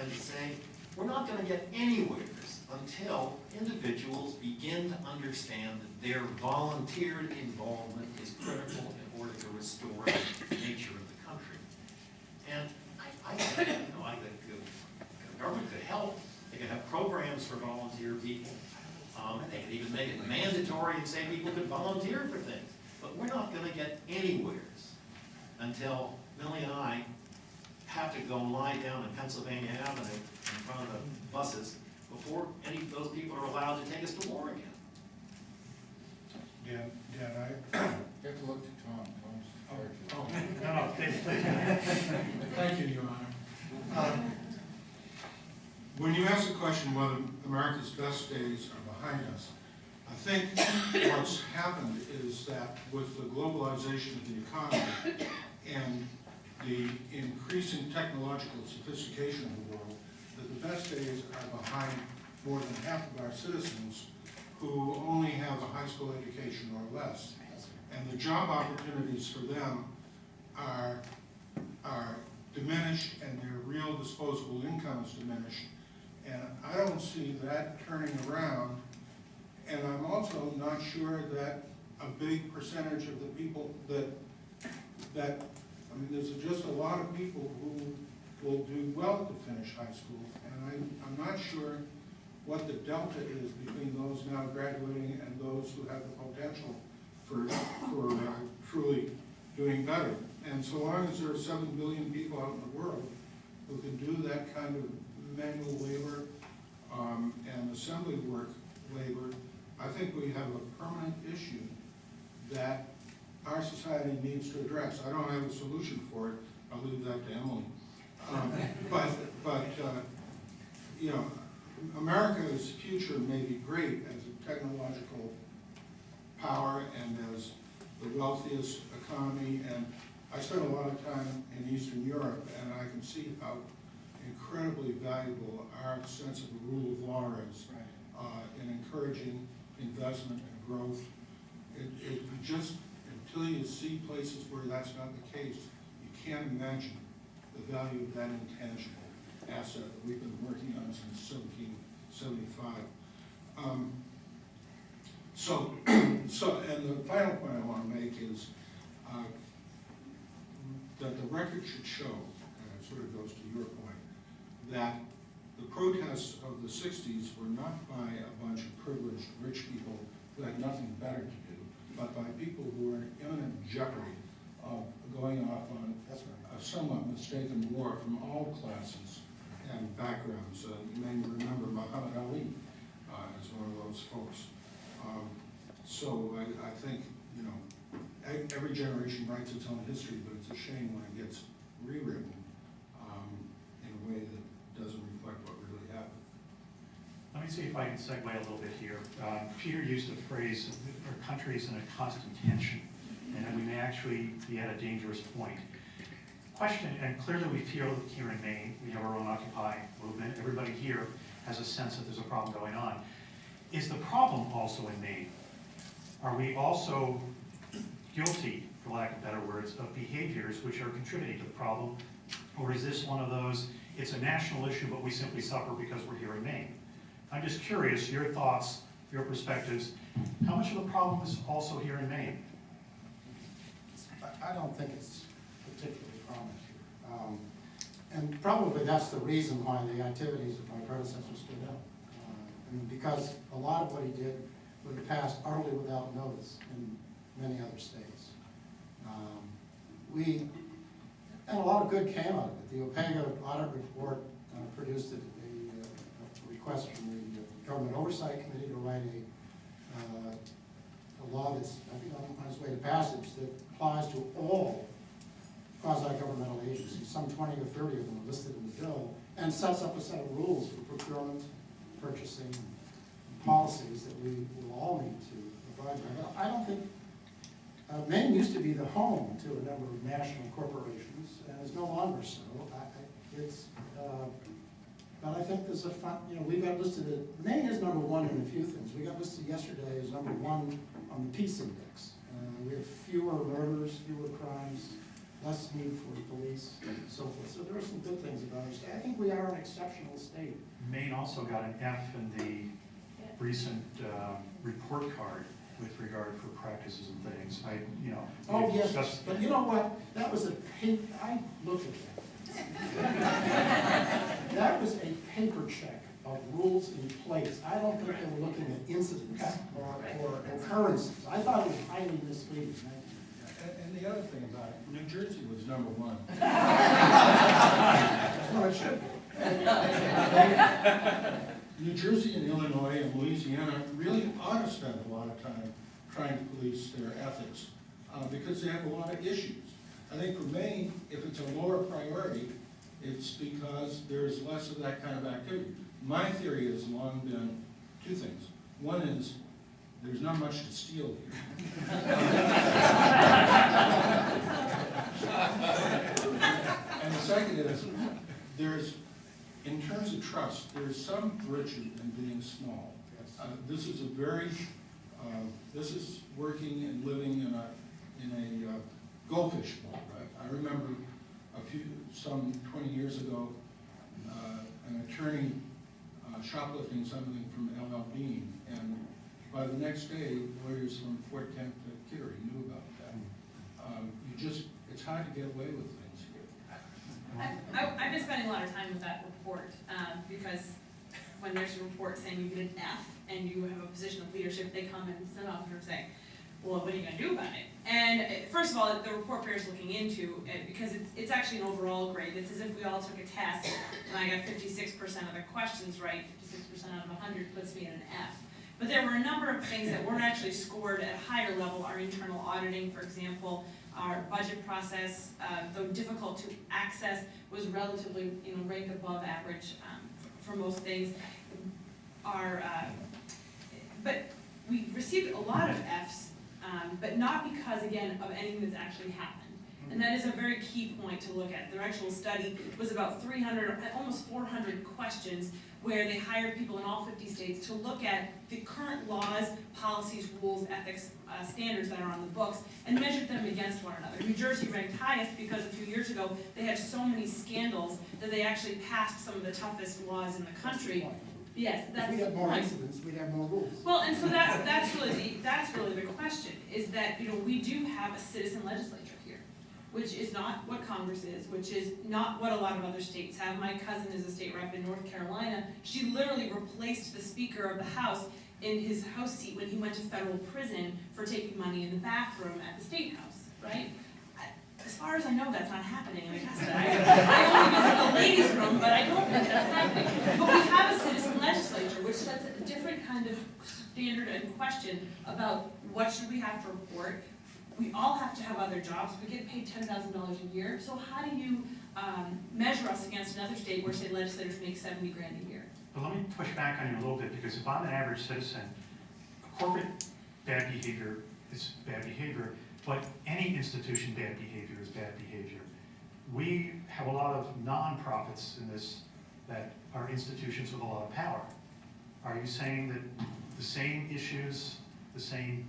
tend to say, we're not going to get anywhere until individuals begin to understand that their volunteered involvement is critical in order to restore the nature of the country. And I think, I think the government could help. They could have programs for volunteer people. They could even make it mandatory and say people could volunteer for things. But we're not going to get anywhere until Millie and I have to go lie down in Pennsylvania Avenue in front of the buses before any of those people are allowed to take us to war again. Dan, You have to look to Tom. No, thank you, Your Honor. When you ask the question whether America's best days are behind us, I think what's happened is that with the globalization of the economy and the increasing technological sophistication of the world, that the best days are behind more than half of our citizens who only have a high school education or less. And the job opportunities for them are diminished, and their real disposable income is diminished. And I don't see that turning around. And I'm also not sure that a big percentage of the people I mean, there's just a lot of people who will do well to finish high school. And I'm not sure what the delta is between those now graduating and those who have the potential for truly doing better. And so long as there are 7 billion people out in the world who can do that kind of manual labor and assembly work labor, I think we have a permanent issue that our society needs to address. I don't have a solution for it. I'll leave that to Emily. You know, America's future may be great as a technological power and as the wealthiest economy. And I spent a lot of time in Eastern Europe, and I can see how incredibly valuable our sense of the rule of law is in encouraging investment and growth. It just, until you see places where that's not the case, you can't imagine the value of that intangible asset that we've been working on since 1775. And the final point I want to make is that the record should show, and it sort of goes to your point, that the protests of the 60s were not by a bunch of privileged rich people who had nothing better to do, but by people who were in imminent jeopardy of going off on a somewhat mistaken war from all classes and backgrounds. You may remember Muhammad Ali as one of those folks. So I think, you know, every generation writes its own history, but it's a shame when it gets rewritten in a way that doesn't reflect what really happened. Let me see if I can segue a little bit here. Peter used the phrase, our country is in a constant tension, and we may actually be at a dangerous point. Question, and clearly we feel here in Maine, we have our own Occupy movement, everybody here has a sense that there's a problem going on. Is the problem also in Maine? Are we also guilty, for lack of better words, of behaviors which are contributing to the problem? Or is this one of those, it's a national issue, but we simply suffer because we're here in Maine? I'm just curious, your thoughts, your perspectives, how much of the problem is also here in Maine? I don't think it's particularly prominent here. And probably that's the reason why the activities of my predecessor stood out. I mean, because a lot of what he did would have passed utterly without notice in many other states. And a lot of good came out of it. The Opega audit report produced a request from the Government Oversight Committee to write a law that's, I think, on its way to passage that applies to all quasi-governmental agencies. Some 20 or 30 of them are listed in the bill, and sets up a set of rules for procurement, purchasing, and policies that we will all need to abide by. I don't think Maine used to be the home to a number of national corporations, and is no longer so. But I think there's a fun, you know, we got listed Maine is number one in a few things. We got listed yesterday as number one on the Peace Index. We have fewer murders, fewer crimes, less need for police, and so forth. So there are some good things about our state. I think we are an exceptional state. Maine also got an F in the recent report card with regard for practices and things. Oh, we've yes, discussed- but you know what? That was a I looked at that. That was a paper check of rules in place. I don't think they were looking at incidents or occurrences. I thought it was highly misleading. And the other thing about it, New Jersey was #1. That's what it should be. New Jersey and Illinois and Louisiana really ought to spend a lot of time trying to police their ethics because they have a lot of issues. I think for Maine, if it's a lower priority, it's because there's less of that kind of activity. My theory has long been two things. One is there's not much to steal here. And the second is there's, in terms of trust, there's some virtue in being small. This is a very, this is working and living in a goldfish bowl, right? I remember some 20 years ago, an attorney shoplifting something from L.L. Bean, and by the next day, lawyers from Fort Kent to Kittery knew about that. It's hard to get away with things here. I've been spending a lot of time with that report because when there's a report saying you get an F and you have a position of leadership, they come and some officers say, well, what are you going to do about it? And first of all, the report bears looking into it because it's actually an overall grade. It's as if we all took a test and I got 56% of the questions right, 56% out of 100 puts me at an F. But there were a number of things that weren't actually scored at a higher level. Our internal auditing, for example, our budget process, though difficult to access, was relatively ranked above average for most things. But we received a lot of Fs, but not because, again, of anything that's actually happened. And that is a very key point to look at. Their actual study was about 300, almost 400 questions where they hired people in all 50 states to look at the current laws, policies, rules, ethics, standards that are on the books and measured them against one another. New Jersey ranked highest because a few years ago they had so many scandals that they actually passed some of the toughest laws in the country. Yes, that's if we the had more point. incidents, we'd have more rules. Well, and so that's really the question, is that we do have a citizen legislature here, which is not what Congress is, which is not what a lot of other states have. My cousin is a state rep in North Carolina. She literally replaced the Speaker of the House in his House seat when he went to federal prison for taking money in the bathroom at the State House, right? As far as I know, that's not happening in Augusta. I only visit the ladies' room, but I don't think that's happening. But we have a citizen legislature, which sets a different kind of standard and question about what should we have to report. We all have to have other jobs. We get paid $10,000 a year. So how do you measure us against another state where, say, legislators make $70,000 a year? But let me push back on you a little bit, because if I'm an average citizen, corporate bad behavior is bad behavior, but any institution bad behavior is bad behavior. We have a lot of nonprofits in this that are institutions with a lot of power. Are you saying that the same issues, the same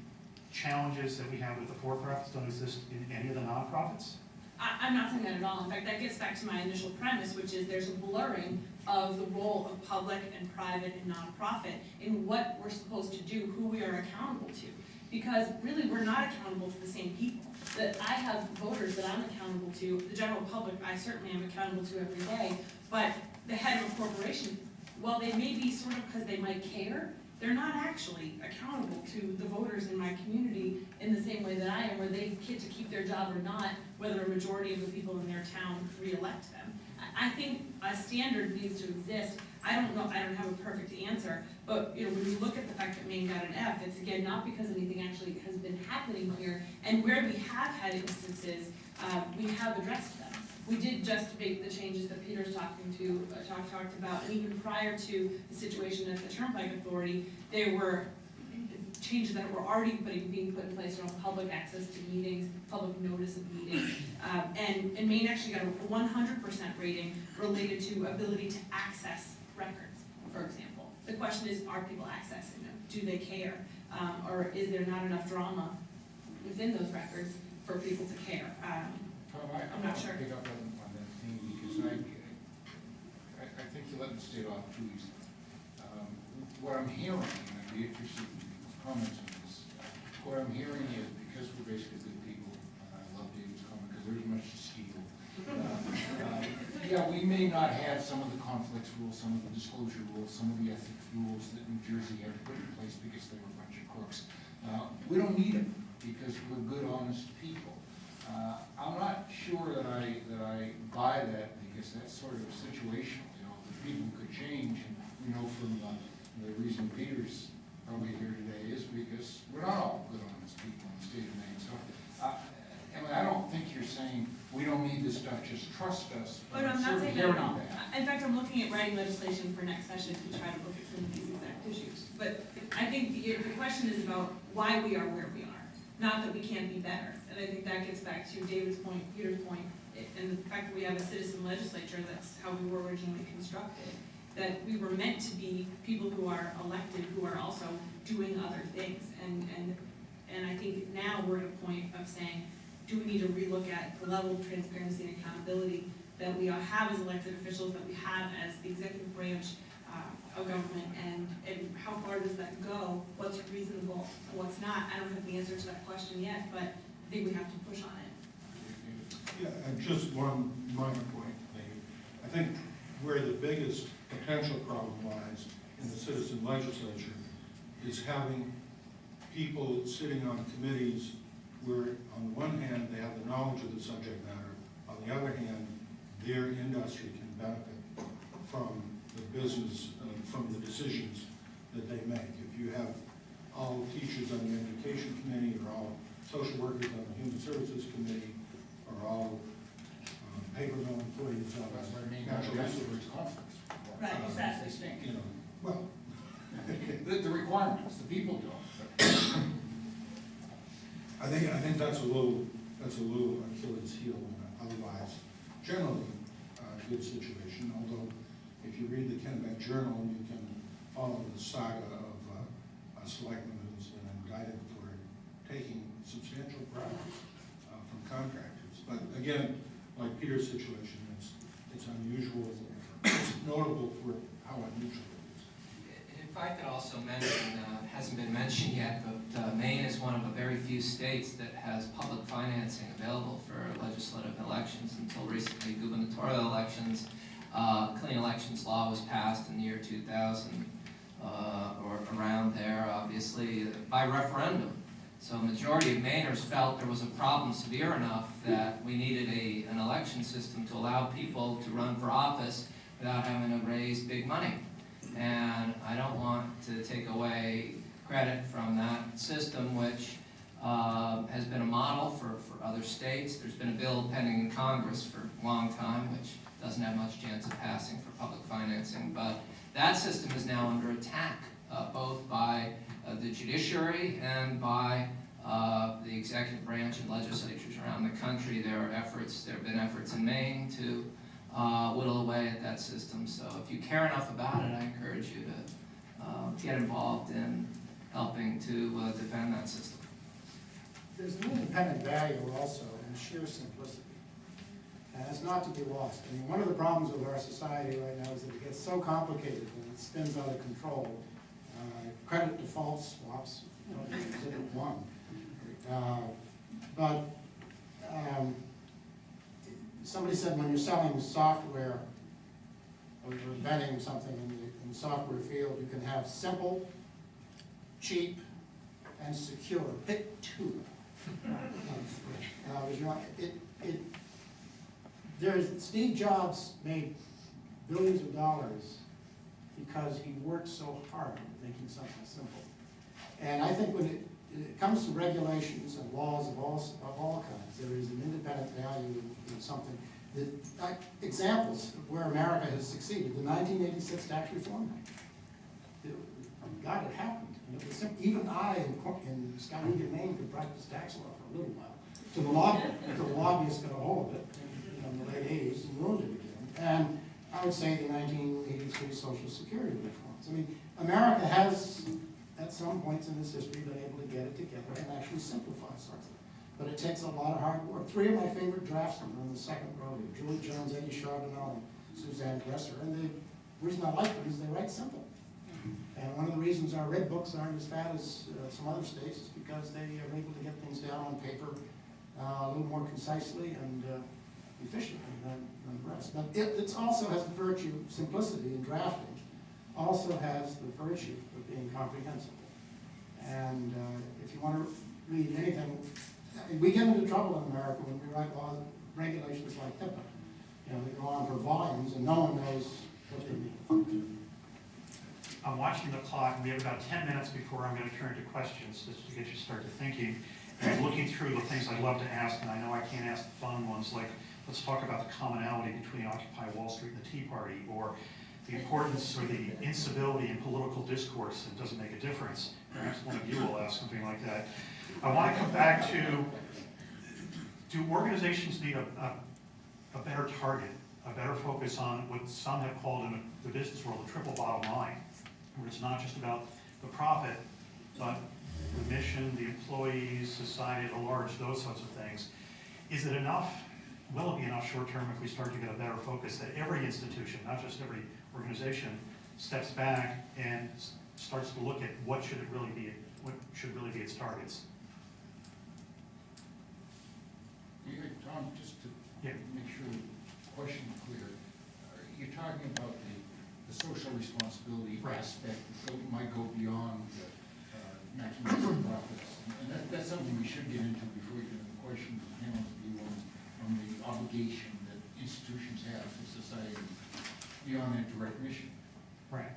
challenges that we have with the for-profits don't exist in any of the nonprofits? I'm not saying that at all. In fact, that gets back to my initial premise, which is there's a blurring of the role of public and private and nonprofit in what we're supposed to do, who we are accountable to. Because really, we're not accountable to the same people. That I have voters that I'm accountable to, the general public I certainly am accountable to every day, but the head of a corporation, while they may be sort of because they might care, they're not actually accountable to the voters in my community in the same way that I am, where they get to keep their job or not, whether a majority of the people in their town re-elect them. I think a standard needs to exist. I don't know, I don't have a perfect answer, but when you look at the fact that Maine got an F, it's again not because anything actually has been happening here, and where we have had instances, we have addressed them. We did just make the changes that Peter's talked about, and even prior to the situation at the Turnpike Authority, there were changes that were already being put in place around public access to meetings, public notice of meetings, and Maine actually got a 100% rating related to ability to access records, for example. The question is, are people accessing them? Do they care? Or is there not enough drama within those records for people to care? Tom, I'm not sure. Pick up on that theme because I think you let me state off too easily. What I'm hearing, and I'd be interested in people's comments on this, what I'm hearing is because we're basically good people, and I love David's comment because there's much to steal. Yeah, we may not have some of the conflicts rules, some of the disclosure rules, some of the ethics rules that New Jersey had to put in place because they were a bunch of crooks. We don't need them because we're good, honest people. I'm not sure that I buy that because that's sort of situational. You know, the people could change, and we know from the reason Peter's probably here today is because we're not all good, honest people in the state of Maine. So, I don't think you're saying we don't need this stuff, just trust us. But I'm not saying that at all. In fact, I'm looking at writing legislation for next session to try to look at some of these exact issues. But I think the question is about why we are where we are, not that we can't be better. And I think that gets back to David's point, Peter's point, and the fact that we have a citizen legislature, that's how we were originally constructed. That we were meant to be people who are elected, who are also doing other things. And I think now we're at a point of saying, do we need to relook at the level of transparency and accountability that we have as elected officials, that we have as the executive branch of government, and how far does that go? What's reasonable and what's not? I don't have the answer to that question yet, but I think we have to push on it. Yeah, and just one minor point, David. I think where the biggest potential problem lies in the citizen legislature is having people sitting on committees where, on the one hand, they have the knowledge of the subject matter, on the other hand, their industry can benefit from the business, from the decisions that they make. If you have all teachers on the education committee, or all social workers on the human services committee, or all paper mill employees on That's what I mean. natural That's resources. conflicts. Right, exactly. You know, well, The requirements, the people don't. I think that's a little Achilles heel in an otherwise generally good situation. Although, if you read the Kennebec Journal, you can follow the saga of a selectman who's been indicted for taking substantial bribes from contractors. But again, like Peter's situation, it's unusual. It's notable for how unusual it is. If I could also mention, it hasn't been mentioned yet, but Maine is one of the very few states that has public financing available for legislative elections. Until recently, gubernatorial elections, clean elections law was passed in the year 2000, or around there, obviously, by referendum. So a majority of Mainers felt there was a problem severe enough that we needed an election system to allow people to run for office without having to raise big money. And I don't want to take away credit from that system, which has been a model for other states. There's been a bill pending in Congress for a long time, which doesn't have much chance of passing for public financing. But that system is now under attack, both by the judiciary and by the executive branch and legislatures around the country. There have been efforts in Maine to whittle away at that system. So if you care enough about it, I encourage you to get involved in helping to defend that system. There's an independent value also in sheer simplicity. And it's not to be lost. I mean, one of the problems with our society right now is that it gets so complicated and it spins out of control. Credit default swaps, you know, consider one. Somebody said when you're selling software or you're inventing something in the software field, you can have simple, cheap, and secure. Pick two. Steve Jobs made billions of dollars because he worked so hard at making something simple. And I think when it comes to regulations and laws of all kinds, there is an independent value in something that, examples of where America has succeeded. The 1986 Tax Reform Act. God, it happened. And it was simple. Even I, in Skowhegan, Maine, could practice tax law for a little while. Until the lobbyists got a hold of it in the late 80s and ruined it again. And I would say the 1983 Social Security reforms. I mean, America has, at some points in its history, been able to get it together and actually simplify something. but it takes a lot of hard work. Three of my favorite draftsmen are in the second row here, Julie Jones, Eddie Charbonneau, and Suzanne Gresser, and the reason I like them is they write simple. And one of the reasons our red books aren't as fat as some other states is because they are able to get things down on paper a little more concisely and efficiently than the rest. But it also has the virtue, simplicity in drafting, also has the virtue of being comprehensible. And if you want to read anything, I mean, we get into trouble in America when we write laws, regulations like HIPAA. You know, they go on for volumes and no one knows what they mean. I'm watching the clock, and we have about 10 minutes before I'm going to turn to questions, just to get you started thinking. And I'm looking through the things I'd love to ask, and I know I can't ask the fun ones, like, let's talk about the commonality between Occupy Wall Street and the Tea Party, or the importance or the incivility in political discourse, and does it make a difference? Perhaps one of you will ask something like that. I want to come back to, do organizations need a better target, a better focus on what some have called in the business world the triple bottom line, where it's not just about the profit, but the mission, the employees, society at large, those sorts of things. Is it enough? Will it be enough short term if we start to get a better focus that every institution, not just every organization, steps back and starts to look at what should really be its targets? Yeah, Tom, just to make sure the question is clear, you're talking about the social responsibility aspect that might go beyond maximizing profits. And that's something we should get into before we get into the questions of panel's view on the obligation that institutions have to society beyond their direct mission. Right.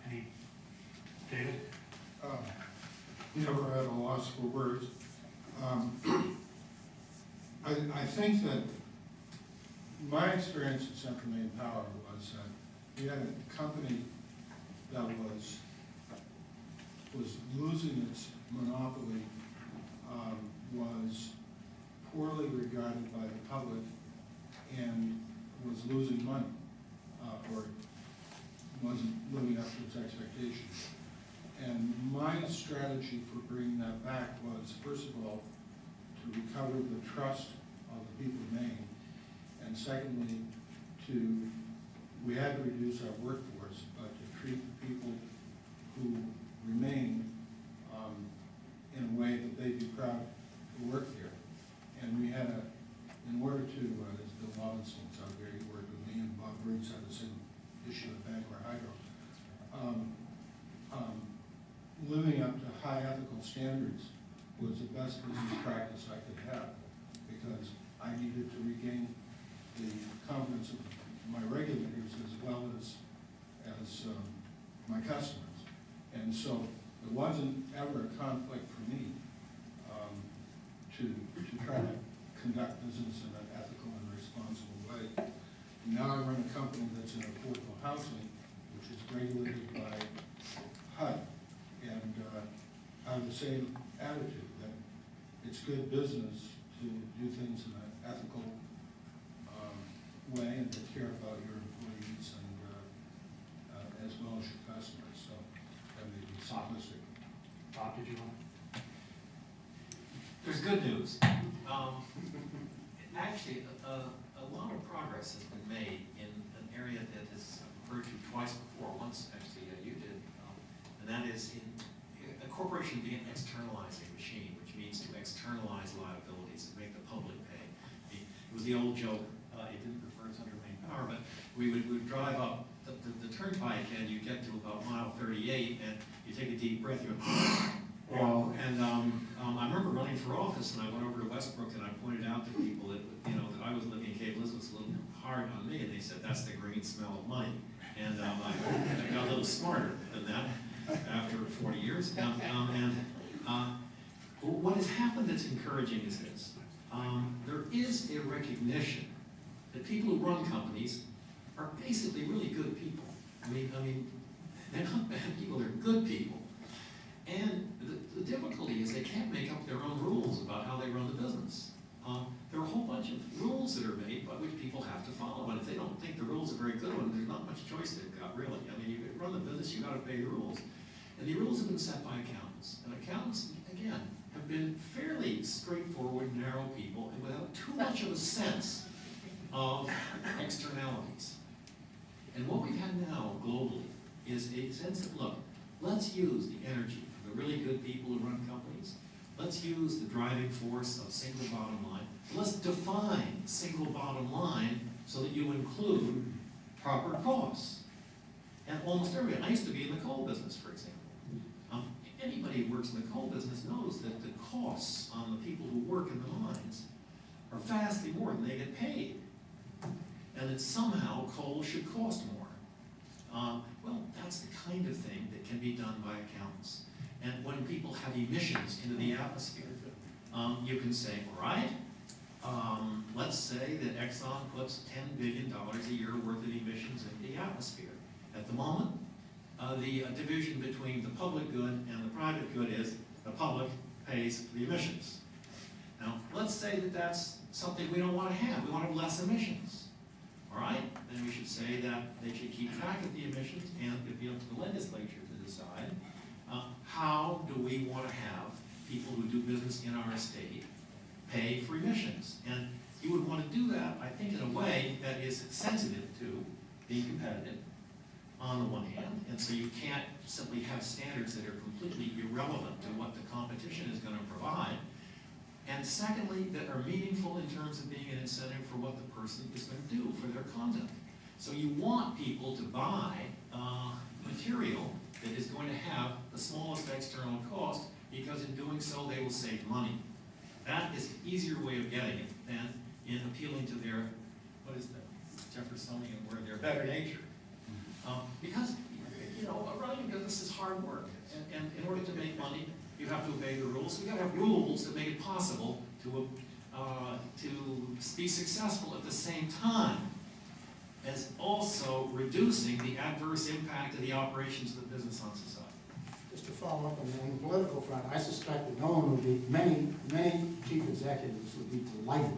Any, David? You know, we're at a loss for words. I think that my experience at Central Maine Power was that we had a company that was losing its monopoly, was poorly regarded by the public, and was losing money, or wasn't living up to its expectations. And my strategy for bringing that back was, first of all, to recover the trust of the people of Maine, and secondly, we had to reduce our workforce, but to treat the people who remain in a way that they'd be proud to work here. And we had in order to, as Bill Robinson's out there, he worked with me, and Bob Briggs had the same issue at Bangor Hydro. Living up to high ethical standards was the best business practice I could have, because I needed to regain the confidence of my regulators as well as my customers. And so it wasn't ever a conflict for me to try to conduct business in an ethical and responsible way. Now I run a company that's in affordable housing, which is regulated by HUD, and I have the same attitude that it's good business to do things in an ethical way and to care about your employees and as well as your customers. So that may be simplistic. Bob, did you want to? There's good news. Actually, a lot of progress has been made in an area that is referred to twice before. Once, actually, you did, and that is a corporation being an externalizing machine, which means to externalize liabilities and make the public pay. It was the old joke. It didn't refer to Central Maine Power, but we would drive up the turnpike, and you get to about mile 38, and you take a deep breath. You go, and I remember running for office, and I went over to Westbrook, and I pointed out to people that that I was living in Cape Elizabeth was a little hard on me, and they said that's the green smell of money. And I got a little smarter than that after 40 years. What has happened that's encouraging is this: there is a recognition that people who run companies are basically really good people. I mean, they're not bad people; they're good people. And the difficulty is they can't make up their own rules about how they run the business. There are a whole bunch of rules that are made by which people have to follow, and if they don't think the rules are very good, there's not much choice they've got, really. I mean, you run the business, you got to obey the rules. And the rules have been set by accountants. And accountants, again, have have been fairly straightforward, narrow people, and without too much of a sense of externalities. And what we've had now globally is a sense of, look, let's use the energy of the really good people who run companies. Let's use the driving force of single bottom line. Let's define single bottom line so that you include proper costs. And almost everybody, I used to be in the coal business, for example. Anybody who works in the coal business knows that the costs on the people who work in the mines are vastly more than they get paid. And that somehow coal should cost more. Well, that's the kind of thing that can be done by accountants. And when people have emissions into the atmosphere, you can say, all right, let's say that Exxon puts $10 billion a year worth of emissions into the atmosphere. At the moment, the division between the public good and the private good is the public pays for the emissions. Now, let's say that that's something we don't want to have. We want to have less emissions. All right? Then we should say that they should keep track of the emissions, and it'd be up to the legislature to decide how do we want to have people who do business in our state pay for emissions. And you would want to do that, I think, in a way that is sensitive to being competitive on the one hand, and so you can't simply have standards that are completely irrelevant to what the competition is going to provide. And secondly, that are meaningful in terms of being an incentive for what the person is going to do for their conduct. So you want people to buy material that is going to have the smallest external cost, because in doing so they will save money. That is an easier way of getting it than in appealing to their, what is that, Jeffersonian word, their better nature. Because, you know, running a business is hard work, and in order to make money, you have to obey the rules. So we got to have rules that make it possible to be successful at the same time as also reducing the adverse impact of the operations of the business on society. Just to follow up on the political front, I suspect that no one would be, many chief executives would be delighted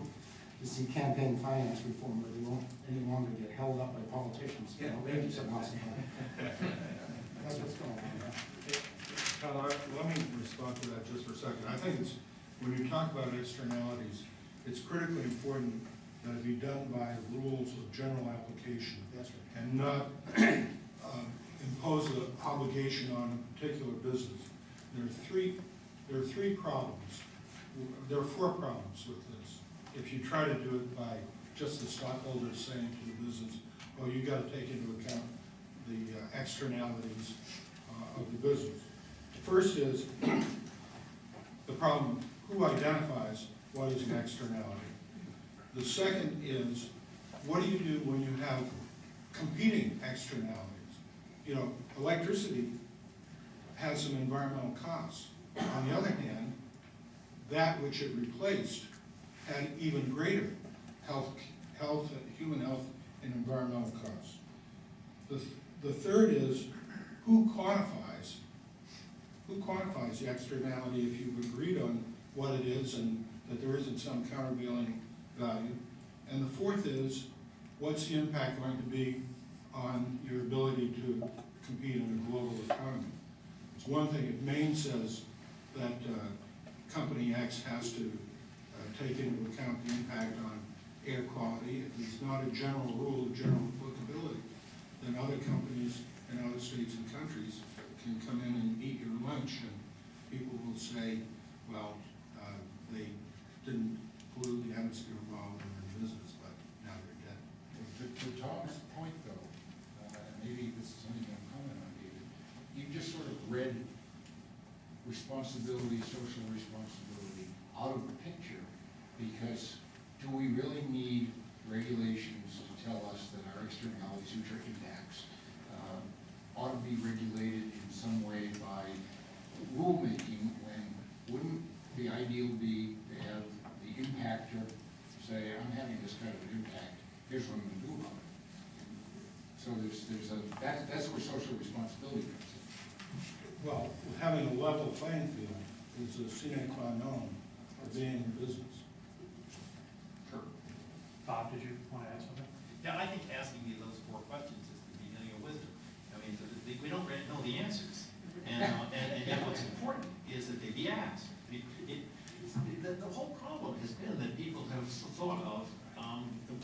to see campaign finance reform where they won't any longer get held up by politicians for outrageous amounts of money. That's what's going on now. Tyler, let me respond to that just for a second. I think it's, when you talk about externalities, it's critically important that it be done by rules of general application. That's right. And not impose an obligation on a particular business. There are three problems. There are four problems with this. If you try to do it by just the stockholders saying to the business, oh, you got to take into account the externalities of the business. The first is the problem, who identifies what is an externality? The second is, what do you do when you have competing externalities? You know, electricity has some environmental costs. On the other hand, that which it replaced had even greater human health and environmental costs. The third is, who quantifies the externality if you've agreed on what it is and that there isn't some countervailing value? And the fourth is, what's the impact going to be on your ability to compete in a global economy? It's one thing if Maine says that company X has to take into account the impact on air quality. If it's not a general rule of general applicability, then other companies in other states and countries can come in and eat your lunch, and people will say, well, they didn't pollute the atmosphere while they were in business, but now they're dead. To Tom's point, though, maybe this is something you can comment on, David, you just sort of read responsibility, social responsibility out of the picture, because do we really need regulations to tell us that our externalities, which are impacts, ought to be regulated in some way by rulemaking, when wouldn't the ideal be to have the impactor say, I'm having this kind of an impact, here's what I'm going to do about it. So that's where social responsibility comes in. Well, having a level playing field is a sine qua non of being in business. Sure. Bob, did you want to add something? Yeah, I think asking me those four questions is the beginning of wisdom. I mean, we don't really know the answers. And yet what's important is that they be asked. The whole problem has been that people have thought of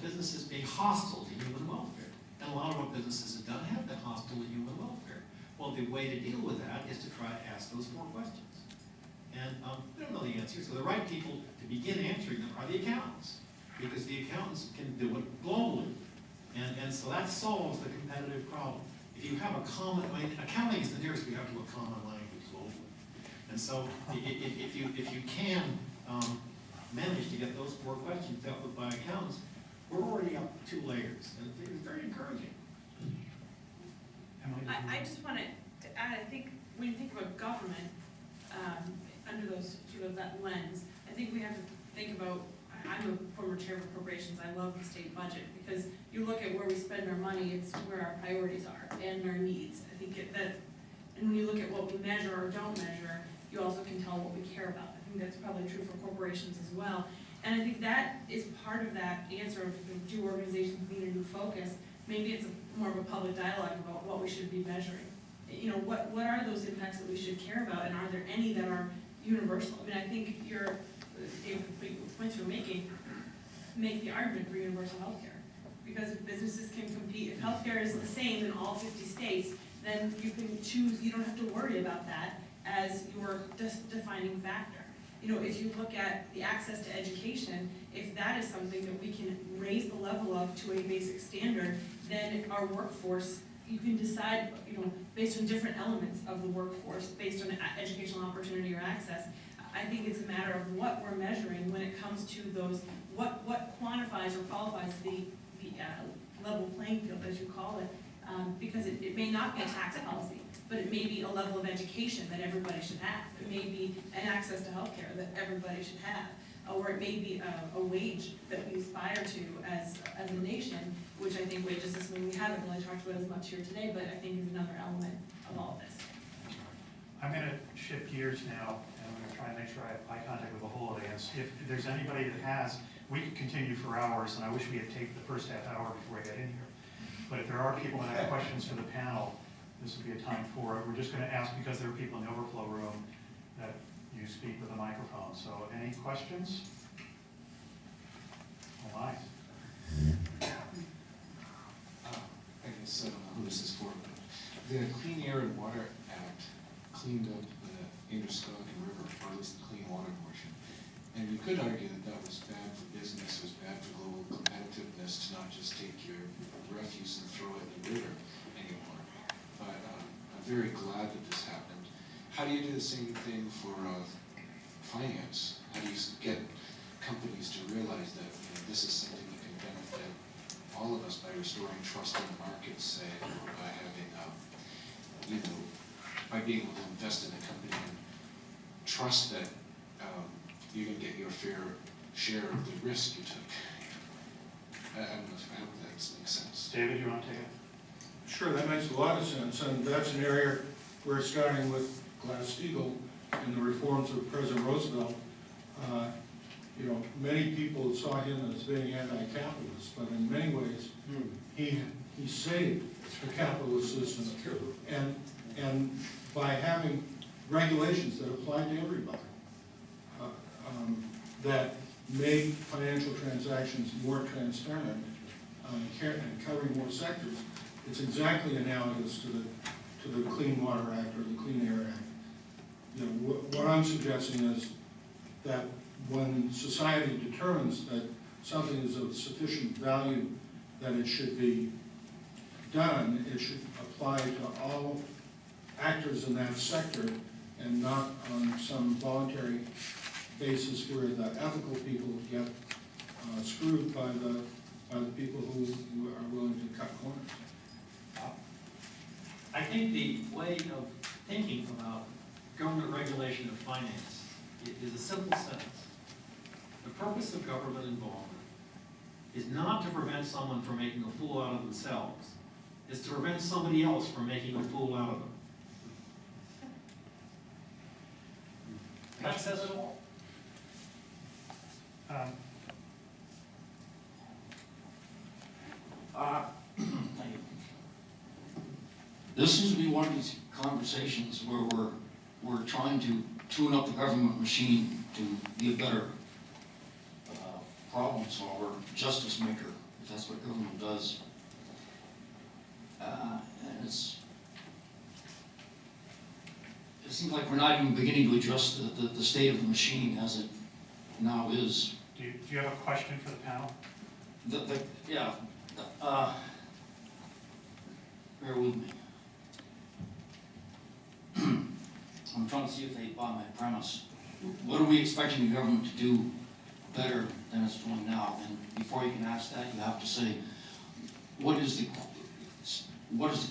businesses being hostile to human welfare. And a lot of what businesses have done have been hostile to human welfare. Well, the way to deal with that is to try to ask those 4 questions. And we don't know the answer, so the right people to begin answering them are the accountants, because the accountants can do it globally. And so that solves the competitive problem. If you have a common, I mean, accounting is the nearest we have to a common language globally. And so if you can manage to get those 4 questions dealt with by accountants, we're already up 2 layers, and it's very encouraging. Emily, I just wanted to add, I think when you think about government, under those sort of that lens, I think we have to think about, I'm a former chair of appropriations, I love the state budget, because you look at where we spend our money, it's where our priorities are and our needs. I think and when you look at what we measure or don't measure, you also can tell what we care about. I think that's probably true for corporations as well. And I think that is part of that answer of do organizations need a new focus? Maybe it's more of a public dialogue about what we should be measuring. You know, what are those impacts that we should care about, and are there any that are universal? I mean, I think the points you're making make the argument for universal healthcare. Because if businesses can compete, if healthcare is the same in all 50 states, then you can choose, you don't have to worry about that as your defining factor. You know, if you look at the access to education, if that is something that we can raise the level of to a basic standard, then our workforce, you can decide, you know, based on different elements of the workforce, based on educational opportunity or access. I think it's a matter of what we're measuring when it comes to those, what quantifies or qualifies the level playing field, as you call it, because it may not be a tax policy, but it may be a level of education that everybody should have. It may be an access to healthcare that everybody should have, or it may be a wage that we aspire to as a nation, which I think wages is something we haven't really talked about as much here today, but I think is another element of all of this. I'm going to shift gears now, and I'm going to try and make sure I have eye contact with the whole audience. If there's anybody that has, we could continue for hours, and I wish we had taped the first half hour before I got in here. But if there are people that have questions for the panel, this would be a time for it. We're just going to ask, because there are people in the overflow room, that you speak with a microphone. So any questions? All right. I guess I don't know who this is for, but the Clean Air and Water Act cleaned up the Androscoggin River, or at least the clean water portion. And you could argue that that was bad for business, was bad for global competitiveness, to not just take your refuse and throw it in the river anymore. But I'm very glad that this happened. How do you do the same thing for finance? How do you get companies to realize that, you know, this is something that can benefit all of us by restoring trust in the markets, say, or by having, you know, by being able to invest in a company and trust that you're going to get your fair share of the risk you took. I hope that makes sense. David, you want to take it? Sure, that makes a lot of sense, and that's an area where, starting with Glass-Steagall and the reforms of President Roosevelt, you know, many people saw him as being anti-capitalist, but in many ways, he saved the capitalist system, and by having regulations that applied to everybody, that made financial transactions more transparent and covering more sectors. It's exactly analogous to the Clean Water Act or the Clean Air Act. You know, what I'm suggesting is that when society determines that something is of sufficient value that it should be done, it should apply to all actors in that sector and not on some voluntary basis where the ethical people get screwed by the people who are willing to cut corners. I think the way of thinking about government regulation of finance is a simple sentence. The purpose of government involvement is not to prevent someone from making a fool out of themselves. It's to prevent somebody else from making a fool out of them. That says it all. This seems to be one of these conversations where we're we're trying to tune up the government machine to be a better problem solver, justice maker, if that's what government does. And it seems like we're not even beginning to address the state of the machine as it now is. Do you have a question for the panel? Bear with me. I'm trying to see if they buy my premise. What are we expecting the government to do better than it's doing now? And before you can ask that, you have to say, what is the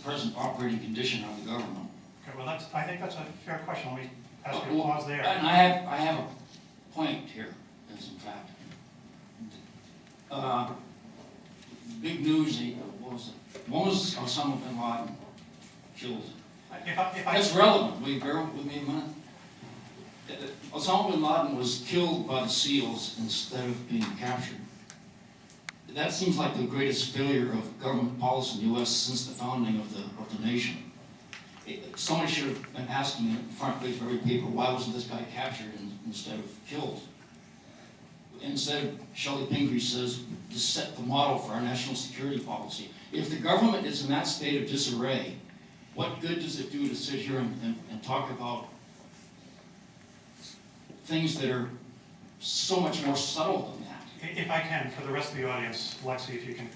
present operating condition of the government? Okay, well, I think that's a fair question. Let me ask you to pause there. And I have a point here, as in fact. Big news, what was it? When was Osama bin Laden killed? That's relevant. Will you bear with me a minute? Osama bin Laden was killed by the SEALs instead of being captured. That seems like the greatest failure of government policy in the U.S. since the founding of the nation. Somebody should have been asking in the front page of every paper, why wasn't this guy captured instead of killed? Instead, Shelley Pingree says, to set the model for our national security policy. If the government is in that state of disarray, what good does it do to sit here and talk about things that are so much more subtle than that? If I can, for the rest of the audience, Lexi, if you can,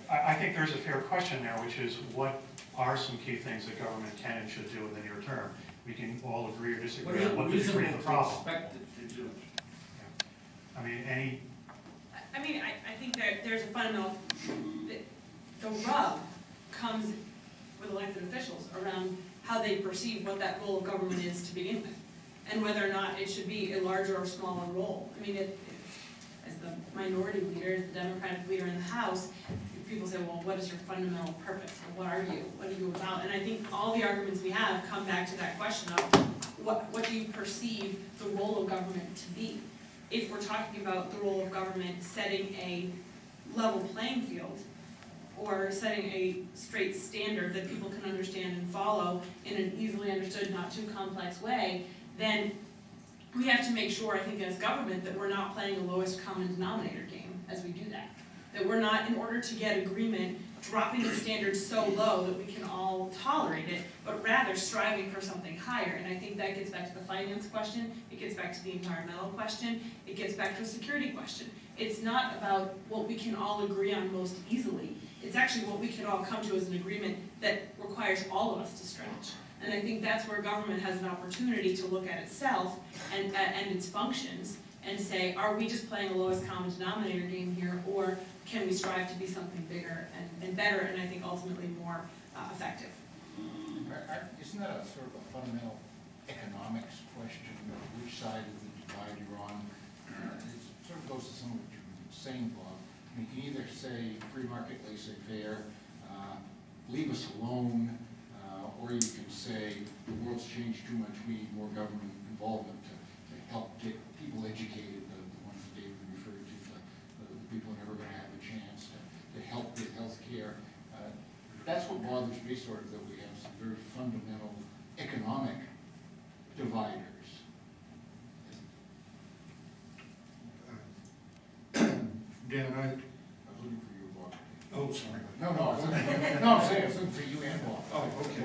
I think there's a fair question there, which is what are some key things that government can and should do in the near term? We can all agree or disagree on what the degree of the problem. Expect it to do. I mean, I think there's a fundamental, the rub comes with elected officials around how they perceive what that role of government is to begin with, and whether or not it should be a larger or smaller role. I mean, as the minority leader, as the Democratic leader in the House, people say, well, what is your fundamental purpose? Or what are you? What are you about? And I think all the arguments we have come back to that question of what do you perceive the role of government to be? If we're talking about the role of government setting a level playing field, or setting a straight standard that people can understand and follow in an easily understood, not too complex way, then we have to make sure, I think, as government, that we're not playing a lowest common denominator game as we do that. That we're not, in order to get agreement, dropping the standards so low that we can all tolerate it, but rather striving for something higher. And I think that gets back to the finance question, it gets back to the environmental question, it gets back to the security question. It's not about what we can all agree on most easily. It's actually what we can all come to as an agreement that requires all of us to stretch. And I think that's where government has an opportunity to look at itself and its functions and say, are we just playing a lowest common denominator game here, or can we strive to be something bigger and better, and I think ultimately more effective? Isn't that a sort of a fundamental economics question of which side of the divide you're on? It sort of goes to some of what you're saying, Bob. You can either say free market, laissez-faire, leave us alone, or you can say the world's changed too much, we need more government involvement to help get people educated, the ones that David referred to, the people who are never going to have a chance to help with health care. That's what bothers me, sort of, that we have some very fundamental economic dividers. Dan, I was looking for you, Bob. oh, sorry. No, I'm saying I was looking for you and Bob. Oh, okay.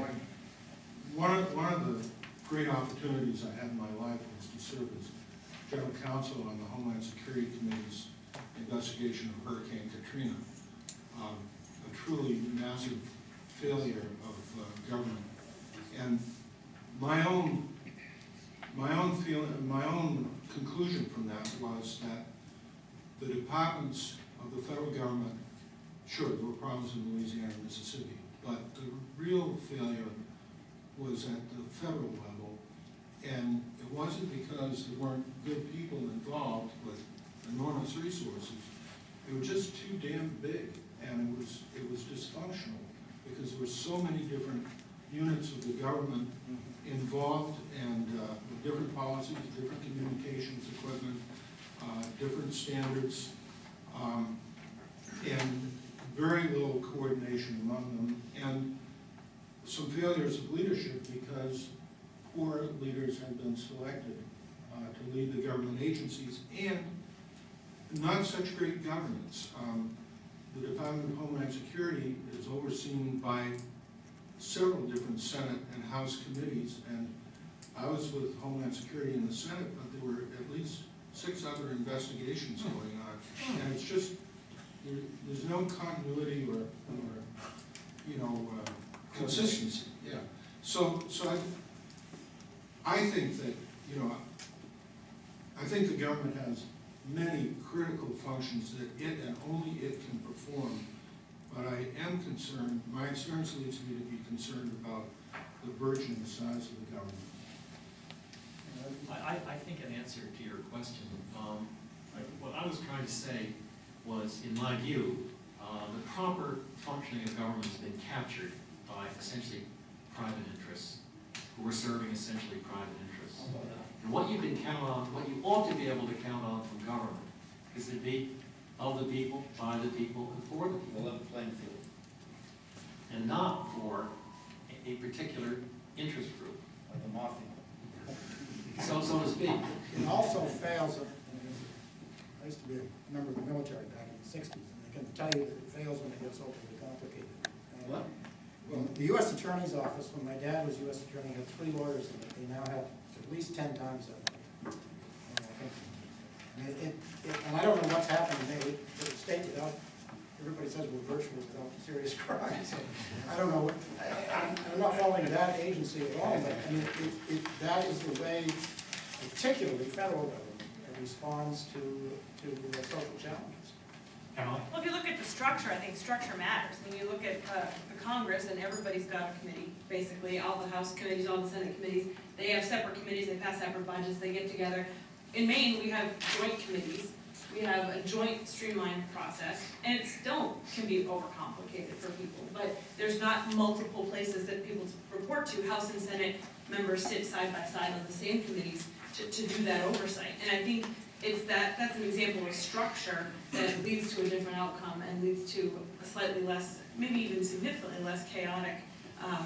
One of the great opportunities I had in my life was to serve as general counsel on the Homeland Security Committee's investigation of Hurricane Katrina, a truly massive failure of government. And my own conclusion from that was that the departments of the federal government, sure, there were problems in Louisiana and Mississippi, but the real failure was at the federal level, and it wasn't because there weren't good people involved with enormous resources. They were just too damn big, and it was dysfunctional because there were so many different units of the government involved, and with different policies, different communications equipment, different standards, and very little coordination among them, and some failures of leadership because poor leaders have been selected to lead the government agencies, and not such great governance. The Department of Homeland Security is overseen by several different Senate and House committees, and I was with Homeland Security in the Senate, but there were at least 6 other investigations going on, and it's just, there's no continuity or consistency, yeah. So I think that, I think the government has many critical functions that it and only it can perform, but I am concerned, my experience leads me to be concerned about the burgeoning size of the government. I think an answer to your question, what I was trying to say was, in my view, the proper functioning of government has been captured by essentially private interests, who are serving essentially private interests. And what you can count on, what you ought to be able to count on from government, is to be of the people, by the people, and for the people. Level playing field. And not for a particular interest group, Like the mafia. so to speak. It also fails, I used to be a member of the military back in the 60s, and I can tell you that it fails when it gets overly complicated. What? Well, the U.S. Attorney's Office, when my dad was U.S. Attorney, had 3 lawyers in it. They now have at least 10 times that. And I don't know what's happening. They state without, everybody says we're virtually without serious crimes. I don't know, I'm not following that agency at all, but I mean, that is the way, particularly federal government, responds to social challenges. Emily? Well, if you look at the structure, I think structure matters. When you look at the Congress, and everybody's got a committee, basically, all the House committees, all the Senate committees, they have separate committees, they pass separate budgets, they get together. In Maine, we have joint committees, we have a joint streamlined process, and it still can be overcomplicated for people, but there's not multiple places that people report to. House and Senate members sit side by side on the same committees to do that oversight. And I think that's an example of structure that leads to a different outcome and leads to a slightly less, maybe even significantly less chaotic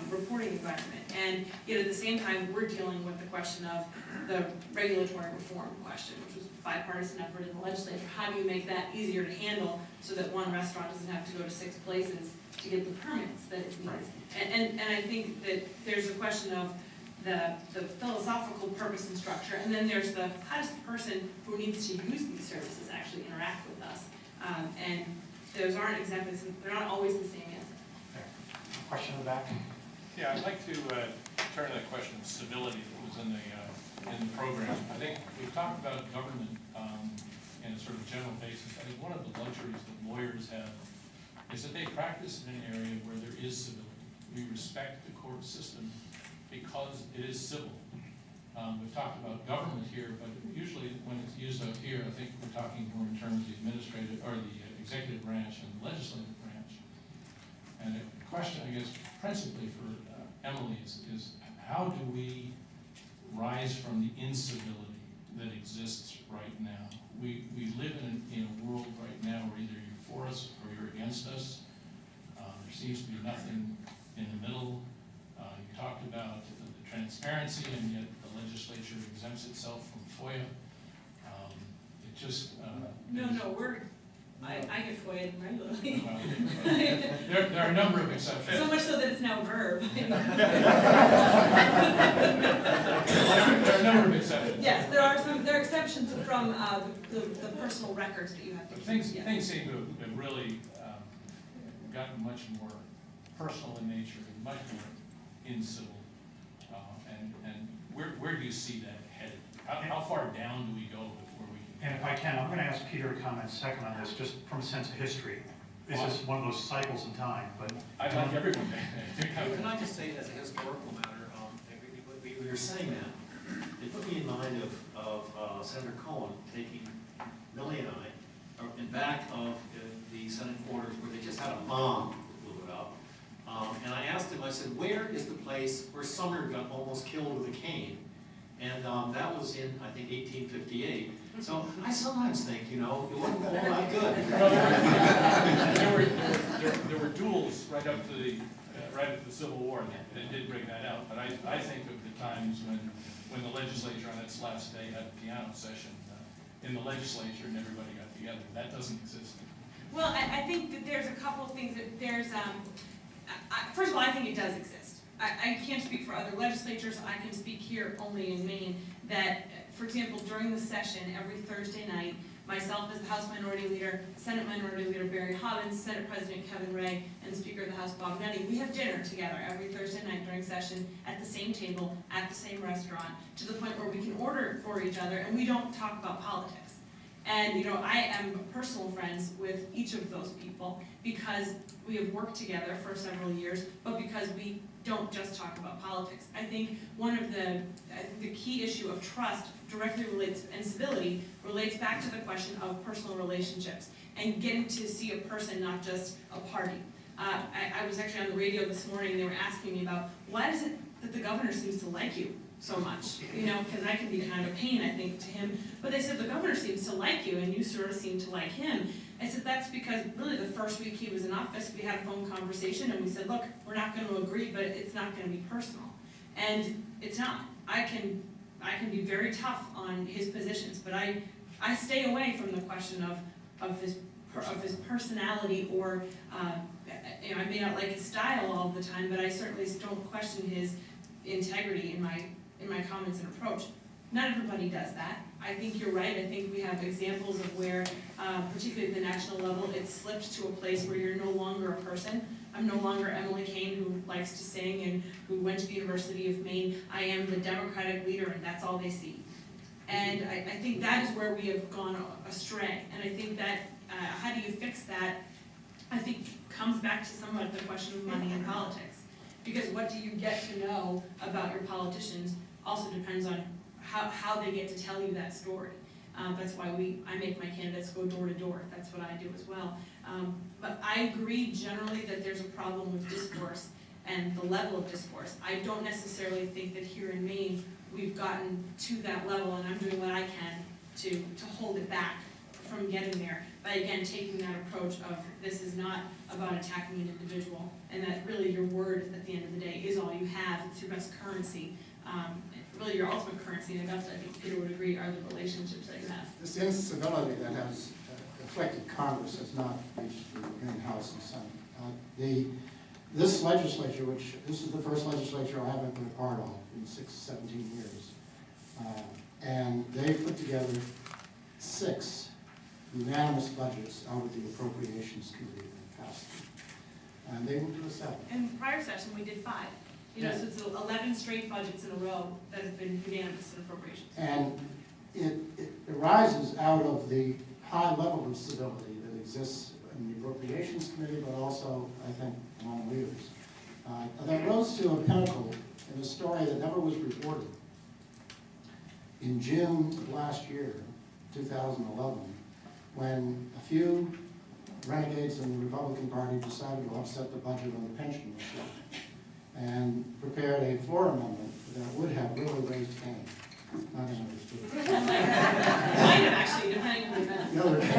reporting environment. And yet at the same time, we're dealing with the question of the regulatory reform question, which was a bipartisan effort in the legislature. How do you make that easier to handle so that one restaurant doesn't have to go to 6 places to get the permits that it needs? And I think that there's a question of the philosophical purpose and structure, and then there's the, how does the person who needs to use these services actually interact with us? And those aren't exactly, they're not always the same answer. Question in the back? Yeah, I'd like to turn to that question of civility that was in the program. I think we've talked about government in a sort of general basis. I think one of the luxuries that lawyers have is that they practice in an area where there is civility. We respect the court system because it is civil. We've talked about government here, but usually when it's used out here, I think we're talking more in terms of the administrative or the executive branch and the legislative branch. And the question, I guess, principally for Emily is how do we rise from the incivility that exists right now? We live in a world right now where either you're for us or you're against us. There seems to be nothing in the middle. You talked about the transparency, and yet the legislature exempts itself from FOIA. It just... I get FOIA'd regularly. Well, there are a number of exceptions. So much so that it's now a verb. There are a number of exceptions. Yes, there are exceptions from the personal records that you have to But keep. things seem to have really gotten much more personal in nature and much more incivil. And where do you see that headed? How far down do we go before we can? And if I can, I'm going to ask Peter to comment second on this, just from a sense of history. This is one of those cycles in time, but... I'd like everyone to comment. Can I just say, as a historical matter, we were saying that, it put me in mind of Senator Cohen taking Millie and I in back of the Senate quarters where they just had a bomb that blew it up. And I asked him, I said, where is the place where Sumner got almost killed with a cane? And that was in, I think, 1858. So I sometimes think, it wasn't all that good. There were duels right up to the right at the Civil War, that did bring that out. But I think of the times when the legislature on its last day had a piano session in the legislature and everybody got together. That doesn't exist. Well, I think that there's a couple of things that there's, first of all, I think it does exist. I can't speak for other legislatures. I can speak here only in Maine that, for example, during the session, every Thursday night, myself as the House Minority Leader, Senate Minority Leader Barry Hobbins, Senate President Kevin Ray, and the Speaker of the House Bob Nutty, we have dinner together every Thursday night during session at the same table, at the same restaurant, to the point where we can order for each other and we don't talk about politics. And, you know, I am personal friends with each of those people because we have worked together for several years, but because we don't just talk about politics. I think one of the key issue of trust directly relates, and civility, relates back to the question of personal relationships and getting to see a person, not just a party. I was actually on the radio this morning, they were asking me about, why is it that the governor seems to like you so much? You know, because I can be kind of a pain, I think, to him. But they said, the governor seems to like you, and you sort of seem to like him. I said, that's because really the first week he was in office, we had a phone conversation, and we said, look, we're not going to agree, but it's not going to be personal. And it's not. I can be very tough on his positions, but I stay away from the question of his personality, or you know, I may not like his style all the time, but I certainly don't question his integrity in my comments and approach. Not everybody does that. I think you're right. I think we have examples of where, particularly at the national level, it's slipped to a place where you're no longer a person. I'm no longer Emily Kane, who likes to sing and who went to the University of Maine. I am the Democratic leader, and that's all they see. And I think that is where we have gone astray. And I think that how do you fix that, I think comes back to somewhat the question of money in politics. Because what do you get to know about your politicians also depends on how they get to tell you that story. That's why I make my candidates go door to door. That's what I do as well. But I agree generally that there's a problem with discourse and the level of discourse. I don't necessarily think that here in Maine we've gotten to that level, and I'm doing what I can to hold it back from getting there. By again taking that approach of this is not about attacking an individual, and that really your word at the end of the day is all you have. It's your best currency. Really your ultimate currency, and Augusta, I think Peter would agree, are the relationships that you have. This incivility that has afflicted Congress has not reached the Maine House and Senate. This legislature, this is the first legislature I haven't been a part of in 17 years, and they put together 6 unanimous budgets out of the Appropriations Committee that passed them. And they moved to a 7. In the prior session, we did 5. You know, so it's 11 straight budgets in a row that have been unanimous in appropriations. And it arises out of the high level of civility that exists in the Appropriations Committee, but also, I think, among leaders. That rose to a pinnacle in a story that never was reported. In June of last year, 2011, when a few renegades in the Republican Party decided to upset the budget on the pension issue and prepared a floor amendment that would have really raised Cain. Not understood. Might have actually, depending on the event.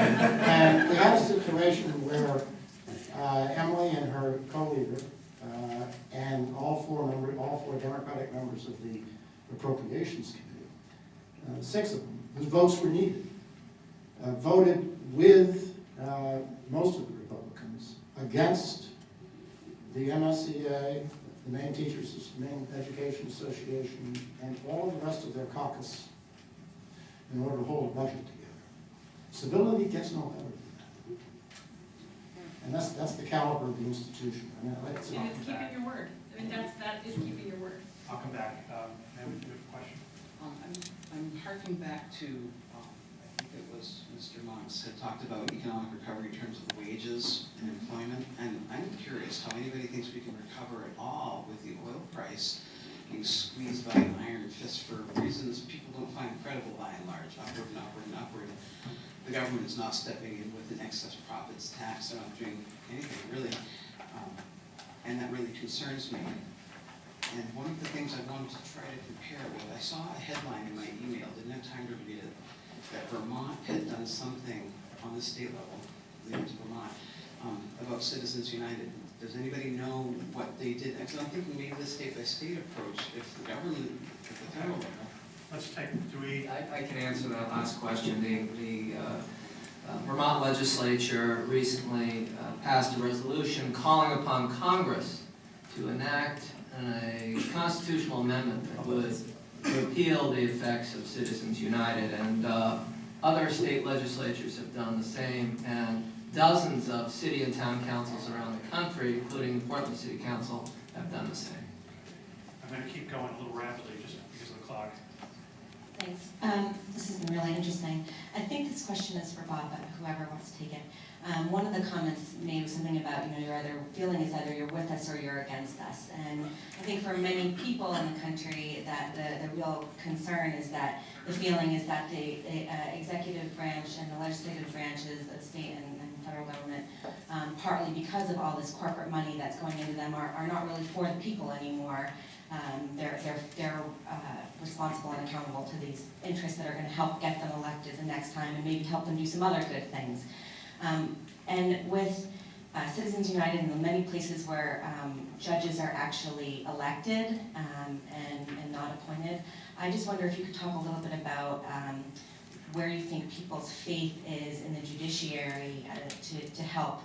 And we had a situation where Emily and her co-leader and all four Democratic members of the Appropriations Committee, 6 of them, whose votes were needed, voted with most of the Republicans against the MSEA, the Maine Maine Education Association, and all the rest of their caucus in order to hold a budget together. Civility gets no better than that. And that's the caliber of the institution. I mean, And it's keeping your word. I mean, that is keeping your word. I'll come back. Ma'am, do you have a question? I'm harking back to, I think it was Mr. Monks had talked about economic recovery in terms of wages and employment, and I'm curious how anybody thinks we can recover at all with the oil price being squeezed by an iron fist for reasons people don't find credible by and large, upward and upward and upward. The government is not stepping in with an excess profits tax. They're not doing anything really, and that really concerns me. And one of the things I wanted to try to compare with, I saw a headline in my email, didn't have time to read it, that Vermont had done something on the state level, leading to Vermont, about Citizens United. Does anybody know what they did? Because I'm thinking maybe the state-by-state approach, if the government, at the federal level. Let's take, do we, I can answer that last question. The Vermont legislature recently passed a resolution calling upon Congress to enact a constitutional amendment that would repeal the effects of Citizens United, and other state legislatures have done the same, and dozens of city and town councils around the country, including the Portland City Council, have done the same. I'm going to keep going a little rapidly just because of the clock. Thanks. This has been really interesting. I think this question is for Bob, but whoever wants to take it. One of the comments made was something about, you're either feeling is either you're with us or you're against us. And I think for many people in the country that the real concern is that the feeling is that the executive branch and the legislative branches of state and federal government, partly because of all this corporate money that's going into them, are not really for the people anymore. They're responsible and accountable to these interests that are going to help get them elected the next time and maybe help them do some other good things. And with Citizens United and the many places where judges are actually elected and not appointed, I just wonder if you could talk a little bit about where you think people's faith is in the judiciary to help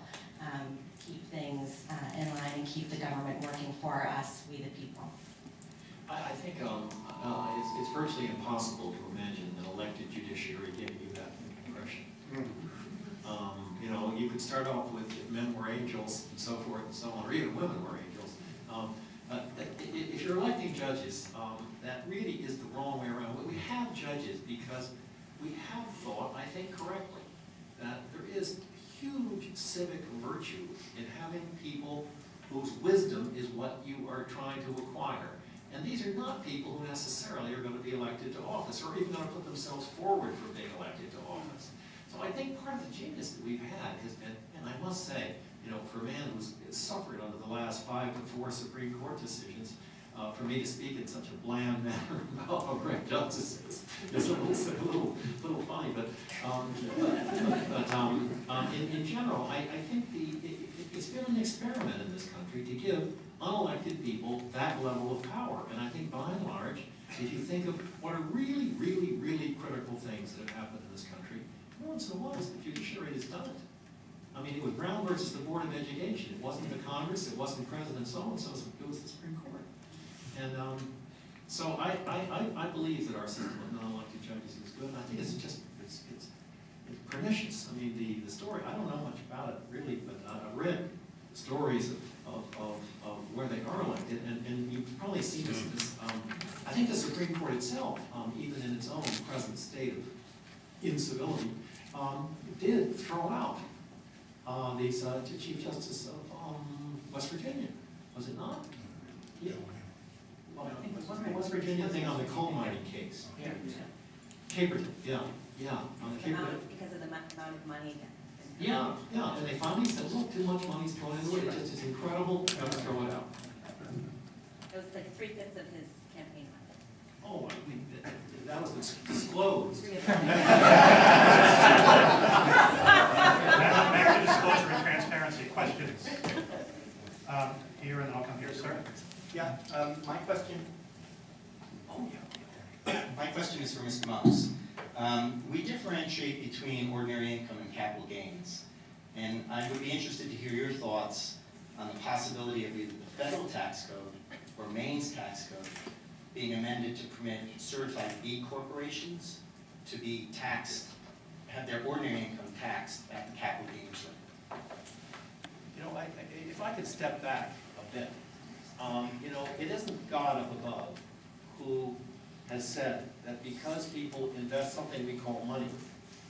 keep things in line and keep the government working for us, we the people. I think it's virtually impossible to imagine an elected judiciary giving you that impression. You could start off with men were angels and so forth and so on, or even women were angels. If you're electing judges, that really is the wrong way around. We have judges because we have thought, I think correctly, that there is huge civic virtue in having people whose wisdom is what you are trying to acquire. And these are not people who necessarily are going to be elected to office or even going to put themselves forward for being elected to office. So I think part of the genius that we've had has been, and I must say, for a man who's suffered under the last 5 to 4 Supreme Court decisions, for me to speak in such a bland manner about how great justice is a little funny, but in general, I think it's been an experiment in this country to give unelected people that level of power. And I think by and large, if you think of what are really, really, really critical things that have happened in this country, once in a while the judiciary has done it. I mean, it was Brown versus the Board of Education. It wasn't the Congress, it wasn't President so-and-so, it was the Supreme Court. And so I believe that our system of non-elected judges is good. And I think it's pernicious. I mean, the story, I don't know much about it really, but I've read stories of where they are elected, and you've probably seen this. I think the Supreme Court itself, even in its own present state of incivility, did throw out these Chief Justice of West Virginia, was it not? Yeah. Well, I think it was the West Virginia thing on the coal mining case. Yeah. Caperton, yeah, on the Caperton. Because of the amount of money. Yeah, and they finally said, look, too much money's going into it, it's incredible, let's throw it out. It was like 3/5 of his campaign budget. Oh, I mean, that was disclosed. Back to disclosure and transparency. Questions? Here, and then I'll come here, sir. Yeah, my question. Oh, yeah. My question is for Mr. Monks. We differentiate between ordinary income and capital gains, and I would be interested to hear your thoughts on the possibility of either the federal tax code or Maine's tax code being amended to permit certified B corporations to be taxed, have their ordinary income taxed at the capital gains rate. If I could step back a bit, it isn't God up above who has said that because people invest something we call money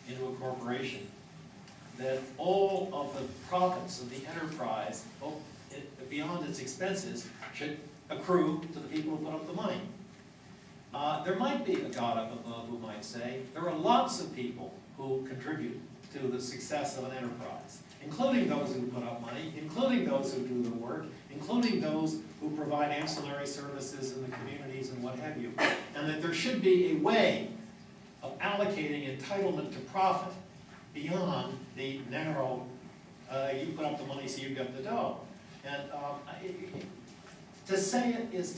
into a corporation, that all of the profits of the enterprise, beyond its expenses, should accrue to the people who put up the money. There might be a God up above who might say, there are lots of people who contribute to the success of an enterprise, including those who put up money, including those who do the work, including those who provide ancillary services in the communities and what have you. And that there should be a way of allocating entitlement to profit beyond the narrow, you put up the money so you get the dough. And to say it is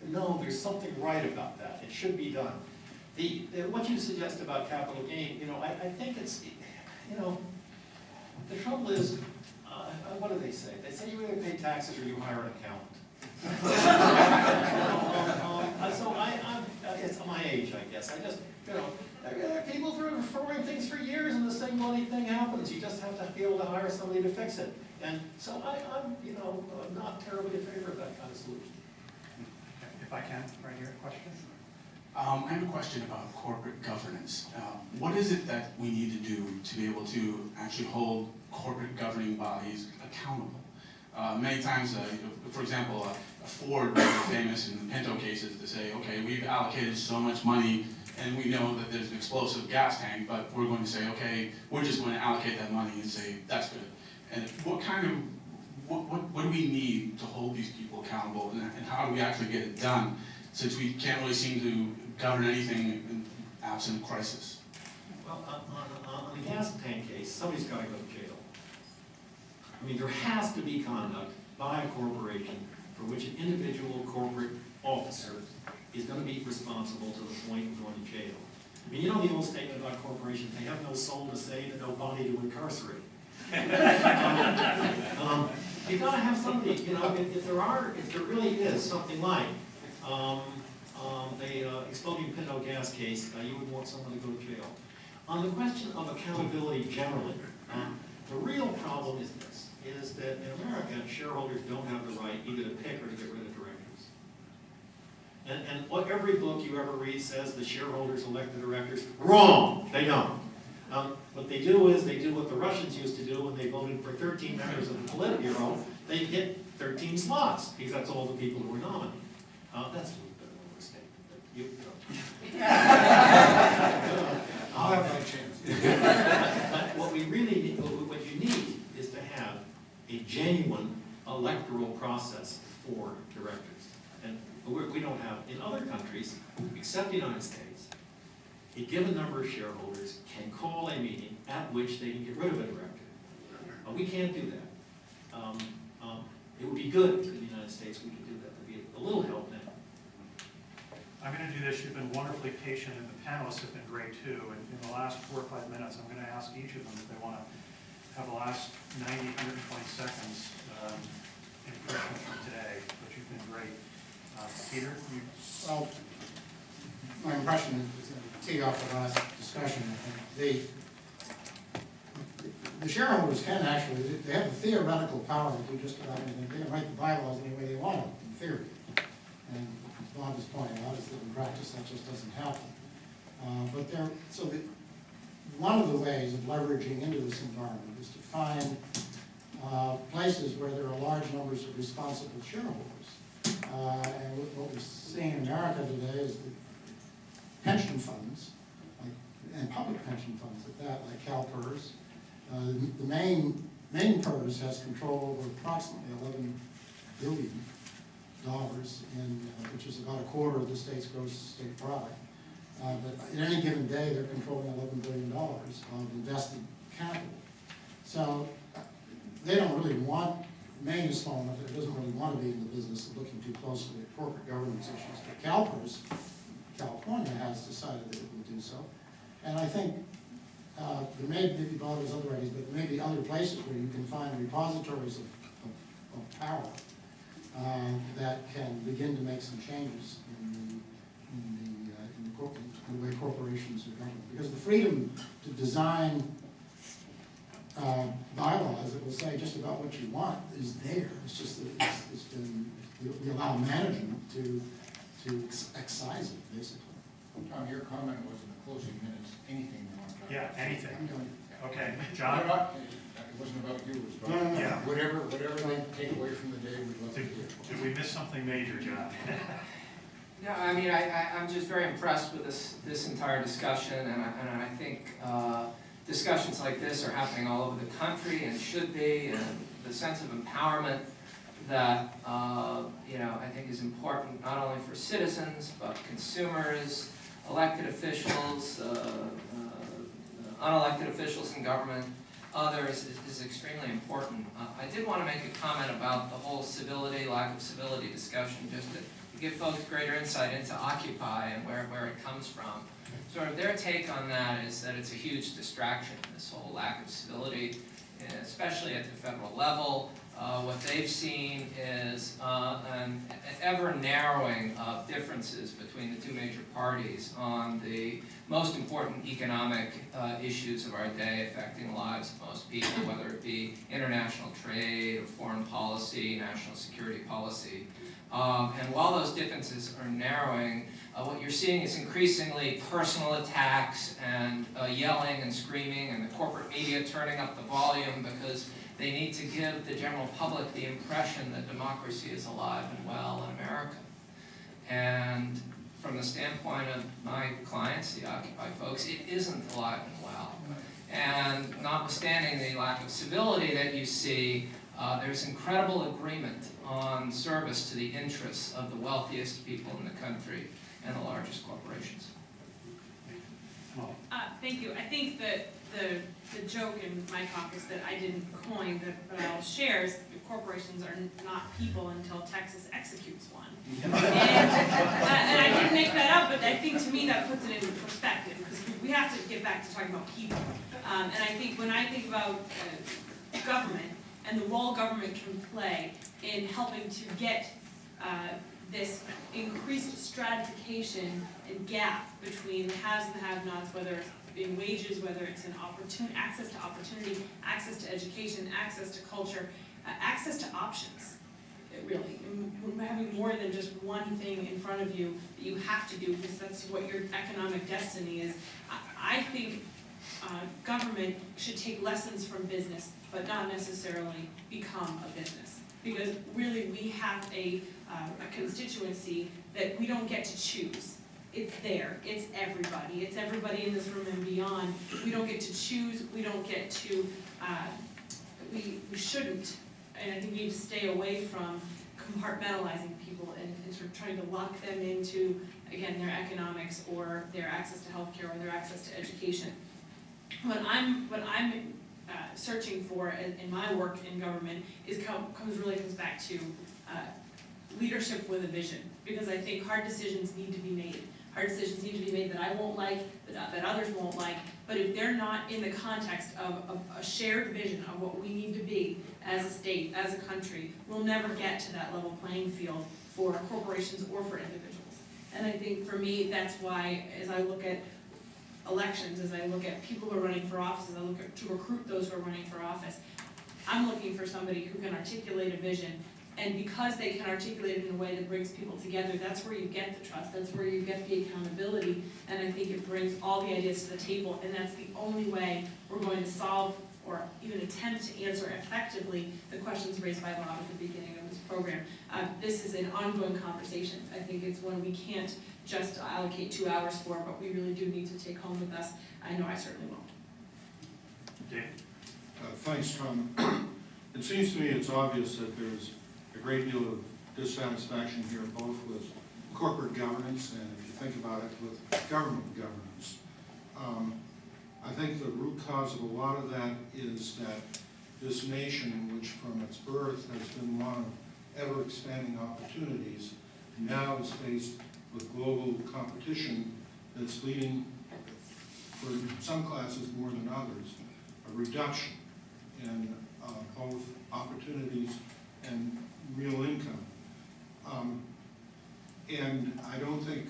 to know there's something right about that. It should be done. What you suggest about capital gain, I think it's, the trouble is, what do they say? They say you either pay taxes or you hire an accountant. So it's my age, I guess. I just, people have been referring things for years and the same bloody thing happens. You just have to be able to hire somebody to fix it. And so I'm not terribly in favor of that kind of solution. If I can, right here, a question? I have a question about corporate governance. What is it that we need to do to be able to actually hold corporate governing bodies accountable? Many times, for example, Ford was famous in the Pinto cases to say, okay, we've allocated so much money and we know that there's an explosive gas tank, but we're going to say, okay, we're just going to allocate that money and say, that's good. And what do we need to hold these people accountable, and how do we actually get it done, since we can't really seem to govern anything in absent crisis? Well, on the gas tank case, somebody's got to go to jail. I mean, there has to be conduct by a corporation for which an individual corporate officer is going to be responsible to the point of going to jail. I mean, the old statement about corporations, they have no soul to save and no body to incarcerate. You've got to have somebody, if there really is something like the exploding Pinto gas case, you would want someone to go to jail. On the question of accountability generally, the real problem is this, is that in America, shareholders don't have the right either to pick or to get rid of directors. And what every book you ever read says the shareholders elect the directors, wrong, they don't. What they do is they do what the Russians used to do when they voted for 13 members of the Politburo. They get 13 slots, because that's all the people who were nominated. That's a little bit of an overstatement. I'll have my chance. But what we really need, what you need, is to have a genuine electoral process for directors. And we don't have, in other countries, except the United States, a given number of shareholders can call a meeting at which they can get rid of a director. We can't do that. It would be good if in the United States we could do that. There'd be a little help now. I'm going to do this. You've been wonderfully patient, and the panelists have been great too. And in the last 4 or 5 minutes, I'm going to ask each of them if they want to have the last 90, 120 seconds impressions from today, but you've been great. Peter? Well, my impression is to tee off the last discussion. I think the shareholders can actually, they have the theoretical power to do just about anything. They can write the bylaws any way they want it, in theory. And Bob is pointing out is that in practice that just doesn't happen. One of the ways of leveraging into this environment is to find places where there are large numbers of responsible shareholders. And what we're seeing in America today is that pension funds, and public pension funds at that, like CalPERS, the Maine PERS has control over approximately $11 billion, which is about a quarter of the state's gross state product. But at any given day, they're controlling $11 billion of invested capital. So they don't really want, Maine is small enough that it doesn't really want to be in the business of looking too closely at corporate governance issues. But CalPERS, California, has decided that it will do so. And I think there may be Bob has other ideas, but there may be other places where you can find repositories of power that can begin to make some changes in the way corporations are governed. Because the freedom to design bylaws that will say just about what you want is there. It's just that it's been, we allow management to excise it, basically. Tom, your comment was in the closing minutes, anything you want to talk about. Yeah, anything. Okay, No, John? it wasn't about you, it was about Yeah. whatever they take away from the day, we'd love to hear. Did we miss something major, John? No, I mean, I'm just very impressed with this entire discussion, and I think discussions like this are happening all over the country and should be, and the sense of empowerment that I think is important not only for citizens but consumers, elected officials, unelected officials in government, others is extremely important. I did want to make a comment about the whole civility, lack of civility discussion, just to give folks greater insight into Occupy and where it comes from. Sort of their take on that is that it's a huge distraction, this whole lack of civility, especially at the federal level. What they've seen is an ever narrowing of differences between the two major parties on the most important economic issues of our day affecting the lives of most people, whether it be international trade or foreign policy, national security policy. And while those differences are narrowing, what you're seeing is increasingly personal attacks and yelling and screaming, and the corporate media turning up the volume because they need to give the general public the impression that democracy is alive and well in America. And from the standpoint of my clients, the Occupy folks, it isn't alive and well. And notwithstanding the lack of civility that you see, there's incredible agreement on service to the interests of the wealthiest people in the country and the largest corporations. Thank you. I think that the joke in my talk is that I didn't coin, but I'll share, is that corporations are not people until Texas executes one. And I didn't make that up, but I think to me that puts it into perspective, because we have to get back to talking about people. And I think when I think about government and the role government can play in helping to get this increased stratification and gap between the haves and the have-nots, whether it's in wages, whether it's in access to opportunity, access to education, access to culture, access to options, really. And having more than just one thing in front of you that you have to do, because that's what your economic destiny is. I think government should take lessons from business, but not necessarily become a business. Because really we have a constituency that we don't get to choose. It's there, it's everybody in this room and beyond. We don't get to choose, we don't get to, we shouldn't, and I think we need to stay away from compartmentalizing people and sort of trying to lock them into, again, their economics or their access to healthcare or their access to education. What I'm searching for in my work in government comes back to leadership with a vision, because I think hard decisions need to be made. Hard decisions need to be made that I won't like, that others won't like, but if they're not in the context of a shared vision of what we need to be as a state, as a country, we'll never get to that level playing field for corporations or for individuals. And I think for me, that's why, as I look at elections, as I look at people who are running for office, as I look to recruit those who are running for office, I'm looking for somebody who can articulate a vision. And because they can articulate it in a way that brings people together, that's where you get the trust, that's where you get the accountability, and I think it brings all the ideas to the table, and that's the only way we're going to solve or even attempt to answer effectively the questions raised by Bob at the beginning of this program. This is an ongoing conversation. I think it's one we can't just allocate 2 hours for, but we really do need to take home with us. I know I certainly won't. Dave? Thanks, Tom. It seems to me it's obvious that there's a great deal of dissatisfaction here, both with corporate governance and, if you think about it, with government governance. I think the root cause of a lot of that is that this nation, which from its birth has been one of ever-expanding opportunities, now is faced with global competition that's leading, for some classes more than others, a reduction in both opportunities and real income. And I don't think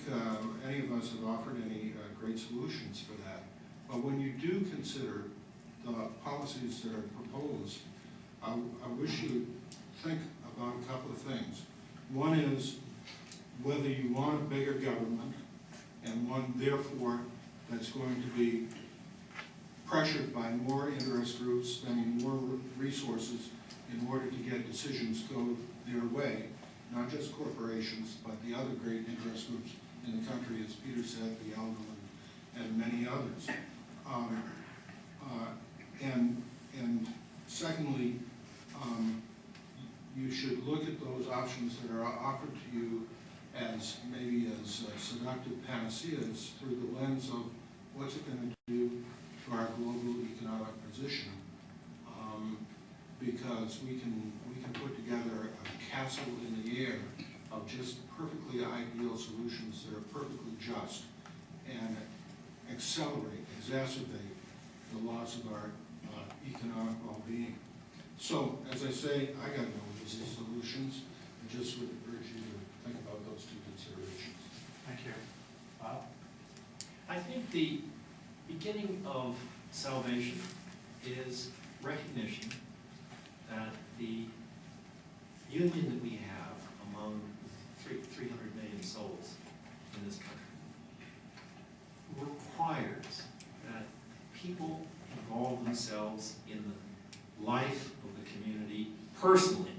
any of us have offered any great solutions for that. But when you do consider the policies that are proposed, I wish you would think about a couple of things. One is whether you want a bigger government, and one, therefore, that's going to be pressured by more interest groups, spending more resources in order to get decisions go their way, not just corporations, but the other great interest groups in the country, as Peter said, the Algo and many others. And secondly, you should look at those options that are offered to you as maybe as seductive panaceas through the lens of what's it going to do to our global economic position absolutely in the air of just perfectly ideal solutions that are perfectly just and accelerate, exacerbate the loss of our economic well-being. So, as I say, I got no easy solutions. I just would urge you to think about those two considerations. Thank you. Bob? I think the beginning of salvation is recognition that the union that we have among 300 million souls in this country requires that people involve themselves in the life of the community personally.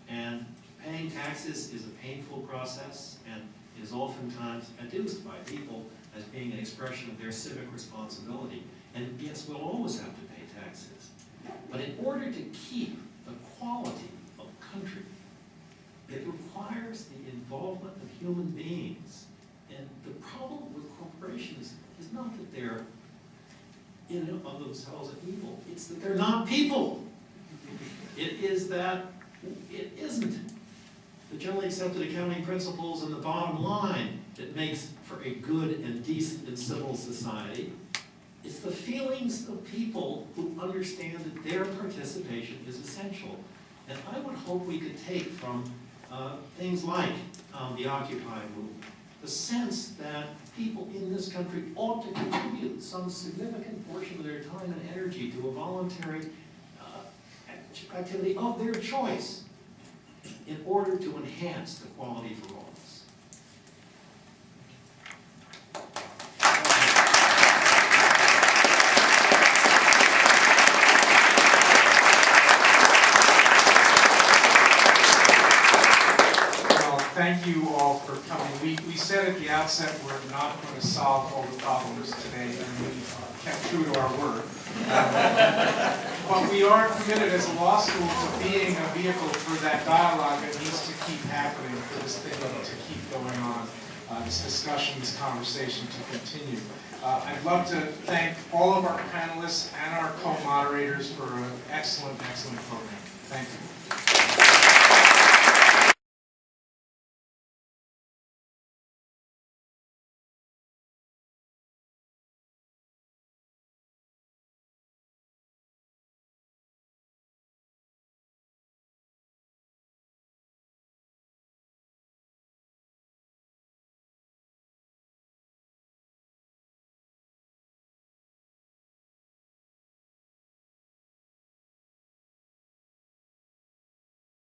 And paying taxes is a painful process and is oftentimes adduced by people as being an expression of their civic responsibility. And yes, we'll always have to pay taxes. But in order to keep the quality of country, it requires the involvement of human beings. And the problem with corporations is not that they're in and of themselves an evil, it's that they're not people. It is that it isn't the generally accepted accounting principles and the bottom line that makes for a good and decent and civil society. It's the feelings of people who understand that their participation is essential. And I would hope we could take from things like the Occupy movement, the sense that people in this country ought to contribute some significant portion of their time and energy to a voluntary activity of their choice in order to enhance the quality for all of us. Well, thank you all for coming. We said at the outset we're not going to solve all the problems today, and we kept true to our word. But we are committed as a law school to being a vehicle for that dialogue that needs to keep happening, for this thing to keep going on, this discussion, this conversation to continue. I'd love to thank all of our panelists and our co-moderators for an excellent, excellent program. Thank you.